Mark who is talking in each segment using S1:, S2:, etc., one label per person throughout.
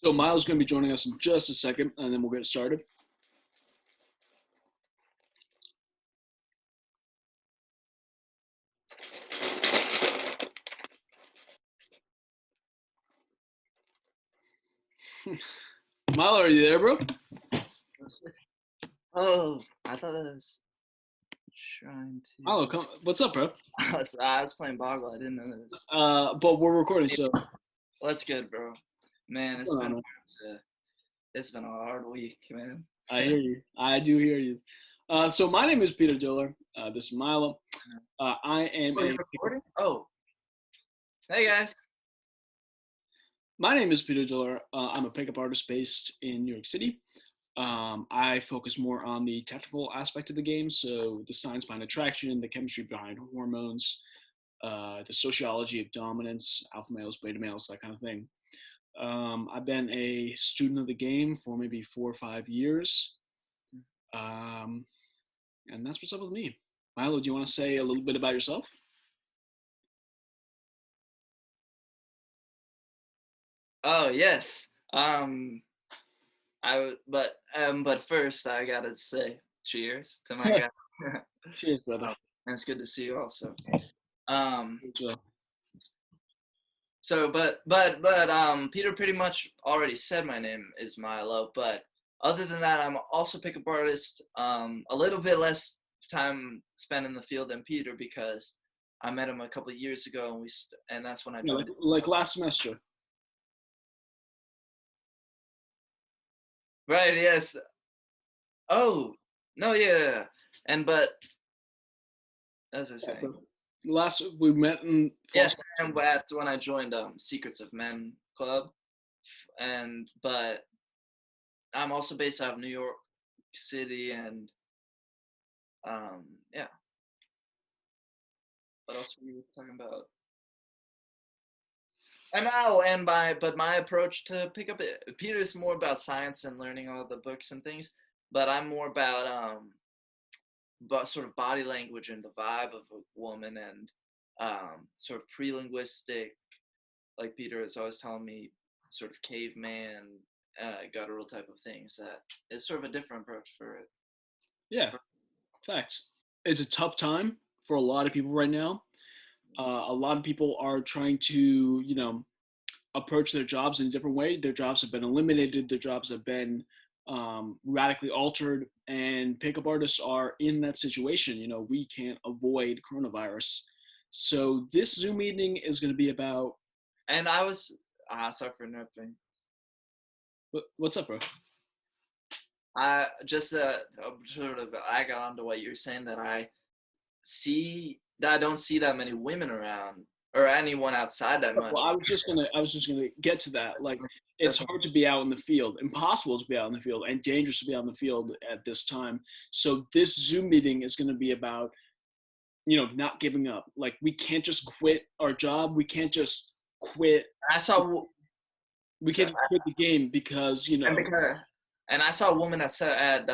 S1: So Milo's going to be joining us in just a second, and then we'll get started. Milo, are you there, bro?
S2: Oh, I thought that was trying to.
S1: Milo, what's up, bro?
S2: I was playing Boggle. I didn't know this.
S1: But we're recording, so
S2: What's good, bro? Man,
S1: what's going on?
S2: it's been a hard week, man.
S1: I hear you. I do hear you. So my name is Peter Diller. This is Milo. I am
S2: Oh, you're recording? Oh, hey guys.
S1: My name is Peter Diller. I'm a pickup artist based in New York City. I focus more on the technical aspect of the game, so the science behind attraction, the chemistry behind hormones, the sociology of dominance, alpha males, beta males, that kind of thing. I've been a student of the game for maybe 4 or 5 years, and that's what's up with me. Milo, do you want to say a little bit about yourself?
S2: Oh yes. But first I gotta say cheers to my guy.
S1: Cheers, brother.
S2: And it's good to see you also. Um,
S1: So,
S2: Peter pretty much already said my name is Milo, but other than that, I'm also a pickup artist. A little bit less time spent in the field than Peter because I met him a couple of years ago, and that's when I
S1: yeah,
S2: joined.
S1: like last semester.
S2: Right? Yes. Oh no, yeah. And but as I was
S1: Yeah,
S2: saying,
S1: bro. Last we met in fall.
S2: yes, and that's when I joined Secrets of Men Club, and but I'm also based out of New York City, and yeah. What else were you talking about? I know, but my approach to pick up it, Peter's more about science and learning all the books and things, but I'm more about sort of body language and the vibe of a woman and sort of pre-linguistic, like Peter is always telling me, sort of caveman, guttural type of things. That is sort of a different approach for it.
S1: Yeah, facts. It's a tough time for a lot of people right now. A lot of people are trying to, approach their jobs in a different way. Their jobs have been eliminated. Their jobs have been radically altered, and pickup artists are in that situation. We can't avoid coronavirus. So this Zoom meeting is going to be about.
S2: And I was sorry for interrupting.
S1: What's up, bro?
S2: I just sort of I got onto what you were saying that I don't see that many women around or anyone outside that much.
S1: Well, I was just gonna get to that. Like, it's hard to be out in the field, impossible to be out in the field, and dangerous to be out in the field at this time. So this Zoom meeting is going to be about, not giving up. Like, we can't just quit our job. We can't just quit.
S2: I saw
S1: We
S2: so,
S1: can't just quit the game because
S2: and I saw a woman that said at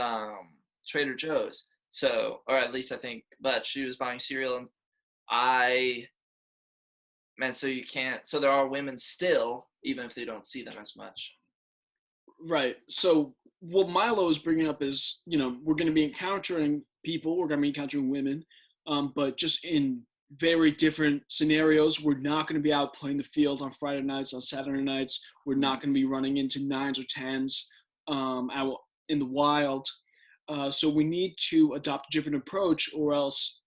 S2: Trader Joe's. So, or at least I think, but she was buying cereal, and I man, so you can't. So there are women still, even if they don't see them as much.
S1: right. So what Milo is bringing up is, we're going to be encountering people. We're going to be encountering women, but just in very different scenarios. We're not going to be out playing the field on Friday nights, on Saturday nights. We're not going to be running into nines or tens out in the wild. So we need to adopt a different approach, or else,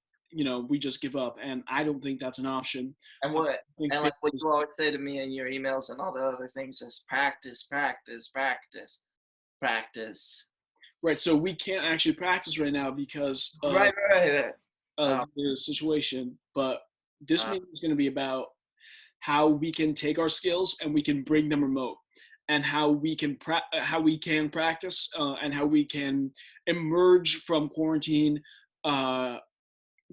S1: we just give up. And I don't think that's an option.
S2: And like what you always say to me in your emails and all the other things is practice, practice, practice, practice.
S1: Right. So we can't actually practice right now because of
S2: Right.
S1: the situation. But this meeting is going to be about how we can take our skills and we can bring them remote, and how we can practice, and how we can emerge from quarantine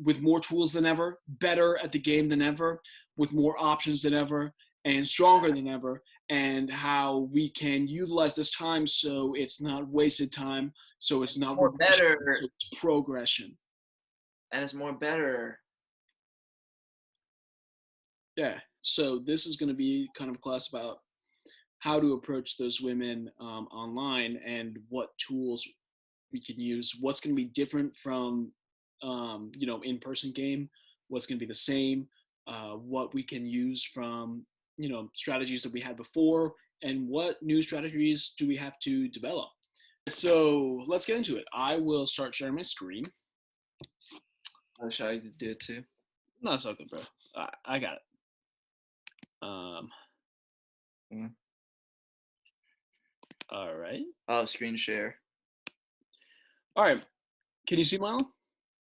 S1: with more tools than ever, better at the game than ever, with more options than ever, and stronger than ever, and how we can utilize this time so it's not wasted time, so it's not
S2: more better,
S1: so it's progression.
S2: and it's more better.
S1: Yeah. So this is going to be kind of a class about how to approach those women online and what tools we can use. What's going to be different from in-person game? What's going to be the same? What we can use from strategies that we had before, and what new strategies do we have to develop? So let's get into it. I will start sharing my screen.
S2: I wish I could do it too.
S1: No, it's all good, bro. I got it. All right.
S2: Oh, screen share.
S1: All right. Can you see Milo?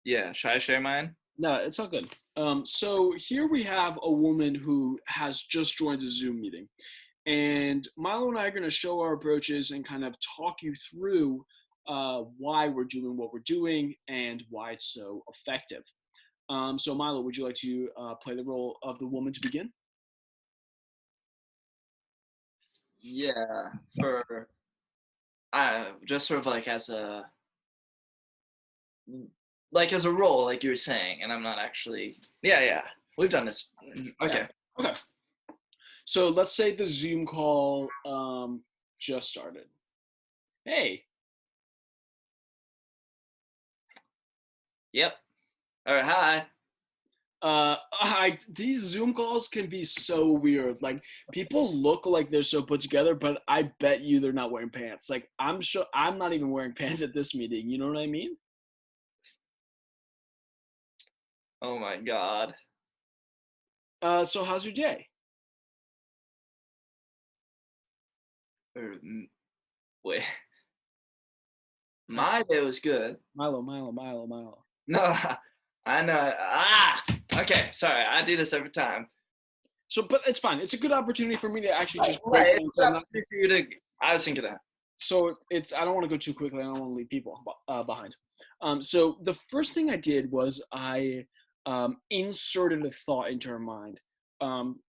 S2: Yeah. Should I share mine?
S1: No, it's all good. So here we have a woman who has just joined a Zoom meeting. And Milo and I are going to show our approaches and kind of talk you through why we're doing what we're doing and why it's so effective. So Milo, would you like to play the role of the woman to begin?
S2: Yeah. For just sort of like as a role, like you were saying, and I'm not actually. Yeah. We've done this. Okay.
S1: Yeah. Okay. So let's say the Zoom call just started. Hey.
S2: Yep. All right. Hi.
S1: These Zoom calls can be so weird. Like, people look like they're so put together, but I bet you they're not wearing pants. Like, I'm sure I'm not even wearing pants at this meeting. You know what I mean?
S2: Oh my God.
S1: So how's your day?
S2: Wait. My day was good.
S1: Milo.
S2: No, I know. Okay. Sorry, I do this every time.
S1: So, but it's fine. It's a good opportunity for me to actually just break
S2: Right,
S1: things.
S2: I was thinking that.
S1: So I don't want to go too quickly. I don't want to leave people behind. So the first thing I did was I inserted a thought into her mind.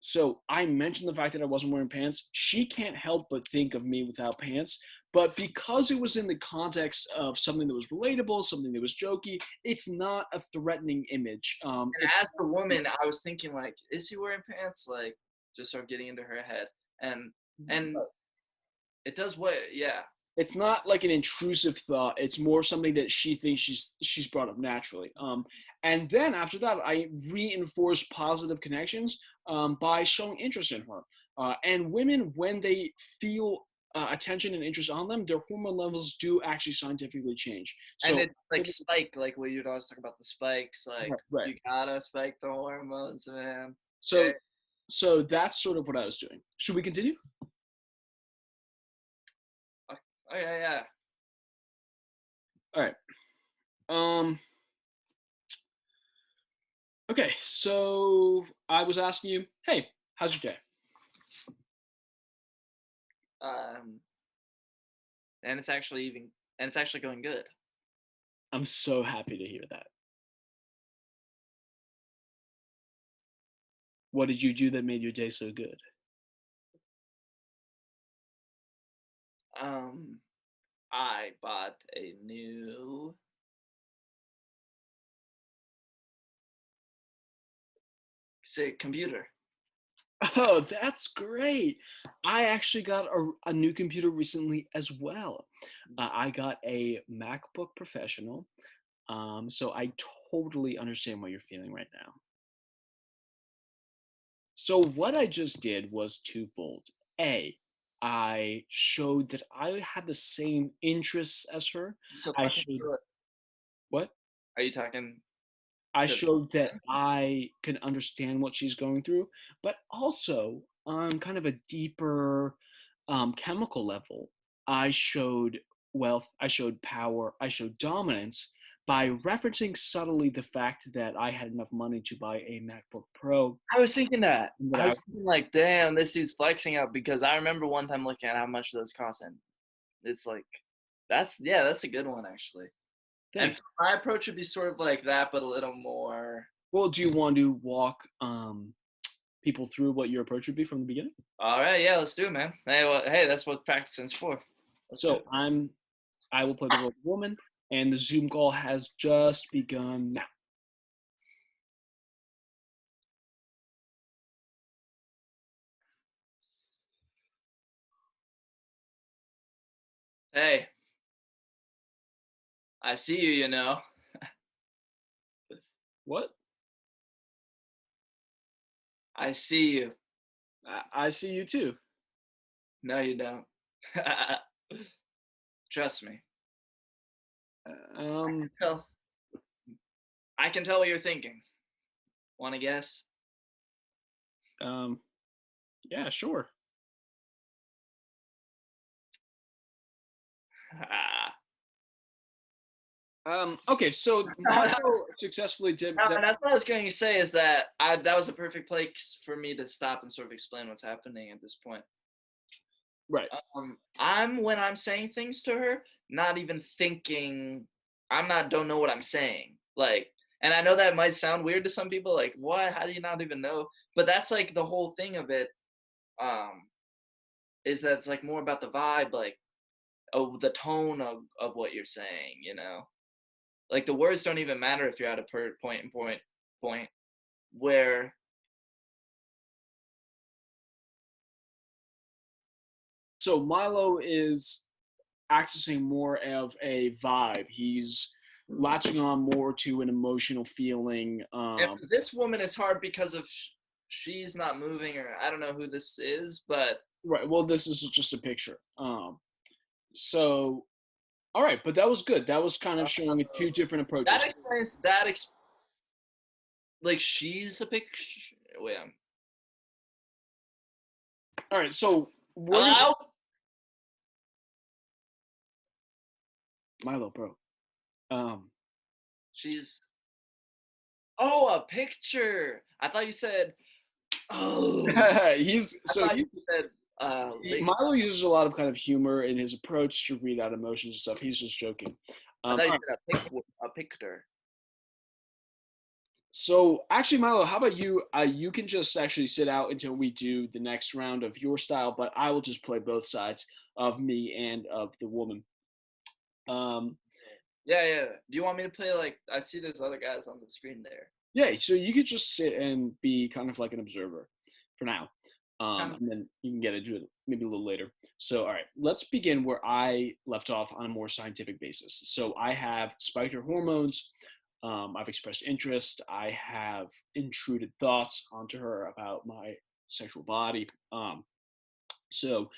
S1: So I mentioned the fact that I wasn't wearing pants. She can't help but think of me without pants. But because it was in the context of something that was relatable, something that was jokey, it's not a threatening image.
S2: And as the woman, I was thinking like, is he wearing pants? Like, just sort of getting into her head, and it does what? Yeah.
S1: It's not like an intrusive thought. It's more something that she thinks she's brought up naturally. And then after that, I reinforce positive connections by showing interest in her. And women, when they feel attention and interest on them, their hormone levels do actually scientifically change. So,
S2: and it's like spike, like what you'd always talk about the spikes. Like
S1: right.
S2: You gotta spike the hormones, man.
S1: So,
S2: Okay.
S1: so that's sort of what I was doing. Should we continue?
S2: Oh yeah.
S1: All right. Okay, so I was asking you, hey, how's your day?
S2: And it's actually going good.
S1: I'm so happy to hear that. What did you do that made your day so good?
S2: I bought a new computer.
S1: Oh, that's great. I actually got a new computer recently as well. I got a MacBook Professional. So I totally understand what you're feeling right now. So what I just did was twofold. A, I showed that I had the same interests as her.
S2: So
S1: I showed what?
S2: Are you talking?
S1: I showed that I can understand what she's going through, but also on kind of a deeper chemical level, I showed wealth, I showed power, I showed dominance by referencing subtly the fact that I had enough money to buy a MacBook Pro.
S2: I was thinking that.
S1: That
S2: I was thinking like, damn, this dude's flexing out, because I remember one time looking at how much those cost, and it's like, that's a good one actually.
S1: Thanks.
S2: And my approach would be sort of like that, but a little more.
S1: Well, do you want to walk people through what your approach would be from the beginning?
S2: All right, yeah, let's do it, man. Hey, that's what practicing's for.
S1: So I will play the role of woman, and the Zoom call has just begun now.
S2: Hey, I see you, you know.
S1: What?
S2: I see you.
S1: I see you too.
S2: No, you don't. Trust me.
S1: Um,
S2: Well, I can tell what you're thinking. Want to guess?
S1: um, yeah, sure. Okay, so
S2: no,
S1: Milo successfully did.
S2: that's what I was going to say. Is that that was a perfect place for me to stop and sort of explain what's happening at this point.
S1: Right.
S2: I'm when I'm saying things to her, not even thinking. I'm not don't know what I'm saying. Like, and I know that might sound weird to some people. Like, what? How do you not even know? But that's like the whole thing of it. Um, is that it's like more about the vibe, like, oh, the tone of what you're saying. You know, like the words don't even matter if you're at a point where
S1: So Milo is accessing more of a vibe. He's latching on more to an emotional feeling.
S2: and for this woman it's hard because of she's not moving, or I don't know who this is, but
S1: Right. Well, this is just a picture. So, all right, but that was good. That was kind of showing two different
S2: that
S1: approaches.
S2: explains like she's a picture. Wait,
S1: All right, so we're gonna
S2: hello.
S1: Milo, bro. Um,
S2: She's a picture. I thought you said oh.
S1: he's
S2: I
S1: so
S2: thought
S1: he,
S2: you said
S1: Milo uses a lot of kind of humor in his approach to read out emotions and stuff. He's just joking.
S2: I thought you
S1: All right.
S2: said a picture.
S1: So actually, Milo, how about you? You can just actually sit out until we do the next round of your style, but I will just play both sides of me and of the woman. Um,
S2: Yeah, yeah. Do you want me to play like I see there's other guys on the screen there.
S1: yeah, so you could just sit and be kind of like an observer for now,
S2: Kind of.
S1: and then you can get into it maybe a little later. So, all right, let's begin where I left off on a more scientific basis. So, I have spiked your hormones. I've expressed interest. I have intruded thoughts onto her about my sexual body. So,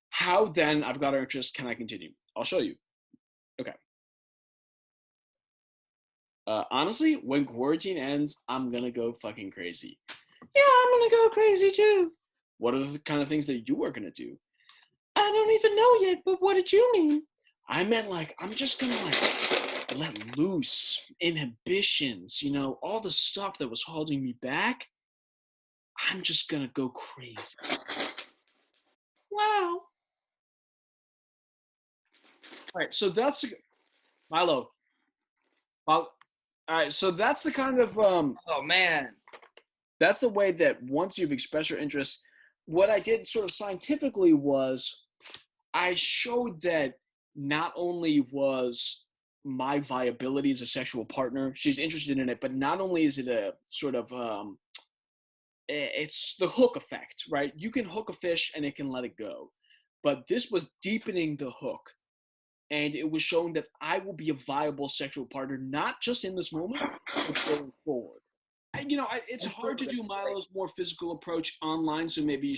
S1: how then I've got her interest? Can I continue? I'll show you. Okay. Honestly, when quarantine ends, I'm gonna go fucking crazy. Yeah, I'm gonna go crazy too. What are the kind of things that you are gonna do? I don't even know yet, but what did you mean? I meant like I'm just gonna like let loose inhibitions, all the stuff that was holding me back. I'm just gonna go crazy. Wow. All right, so that's Milo. All right, so that's the kind of
S2: Oh man.
S1: that's the way that once you've expressed your interest, what I did sort of scientifically was I showed that not only was my viability as a sexual partner, she's interested in it, but not only is it a sort of it's the hook effect, right? You can hook a fish and it can let it go, but this was deepening the hook, and it was showing that I will be a viable sexual partner, not just in this moment, but going forward. It's hard to do Milo's more physical approach online, so maybe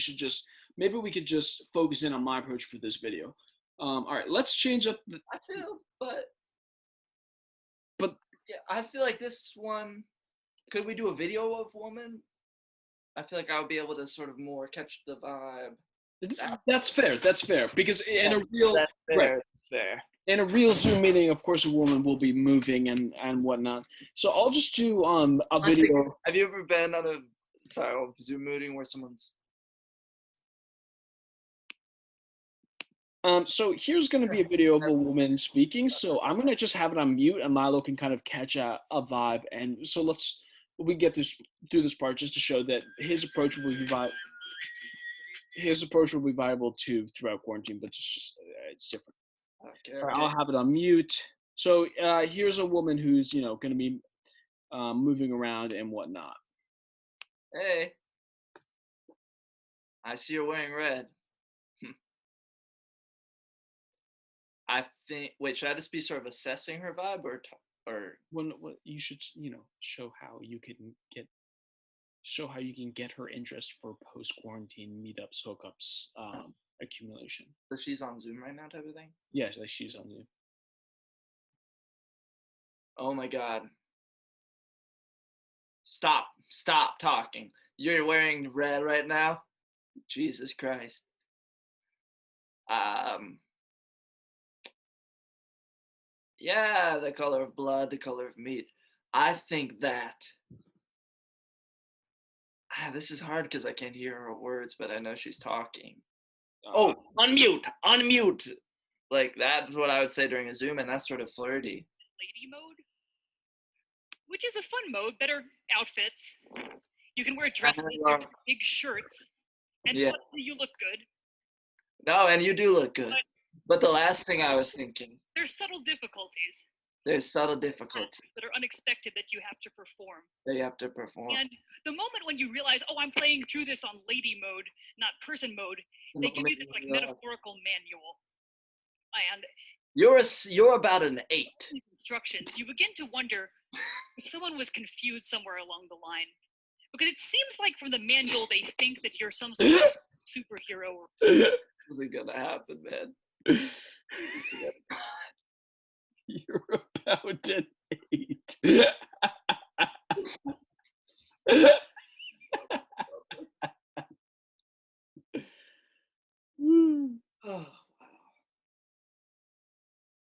S1: we could just focus in on my approach for this video. All right, let's change up the.
S2: I feel,
S1: But
S2: yeah, I feel like this one. Could we do a video of woman? I feel like I would be able to sort of more catch the vibe.
S1: that's fair. That's fair because in
S2: Yeah,
S1: a real
S2: that's
S1: right
S2: fair. That's fair.
S1: in a real Zoom meeting, of course, a woman will be moving and whatnot. So I'll just do a
S2: Honestly,
S1: video.
S2: have you ever been on a Zoom meeting where someone's
S1: So here's going to be a video of a woman speaking. So I'm going to just have it on mute, and Milo can kind of catch a vibe. And so we get this through this part just to show that his approach will be viable too throughout quarantine, but it's different.
S2: okay,
S1: All right,
S2: okay.
S1: I'll have it on mute. So here's a woman who's going to be moving around and whatnot.
S2: Hey, I see you're wearing red. I think. Wait, should I just be sort of assessing her vibe, or
S1: When what you should show how you can get her interest for post quarantine meetups, hookups, accumulation.
S2: so she's on Zoom right now, type of thing?
S1: Yes, like she's on you.
S2: Oh my God! Stop talking. You're wearing red right now. Jesus Christ. Um. Yeah, the color of blood, the color of meat. I think that. This is hard because I can't hear her words, but I know she's talking.
S1: Uh,
S2: Oh, unmute. Like that's what I would say during a Zoom, and that's sort of flirty.
S3: Lady mode, which is a fun mode. Better outfits. You can wear dresses, big shirts, and
S2: Yeah.
S3: suddenly you look good.
S2: No, and you do look good. But the last thing I was thinking,
S3: There's subtle difficulties
S2: there's subtle difficulties
S3: that are unexpected that you have to perform.
S2: that you have to perform.
S3: And the moment when you realize, oh, I'm playing through this on lady mode, not person mode, they give you this like metaphorical manual. And
S2: you're about an 8.
S3: Instructions. You begin to wonder if someone was confused somewhere along the line, because it seems like from the manual they think that you're some sort of superhero.
S2: This isn't gonna happen, man.
S1: You're about an 8.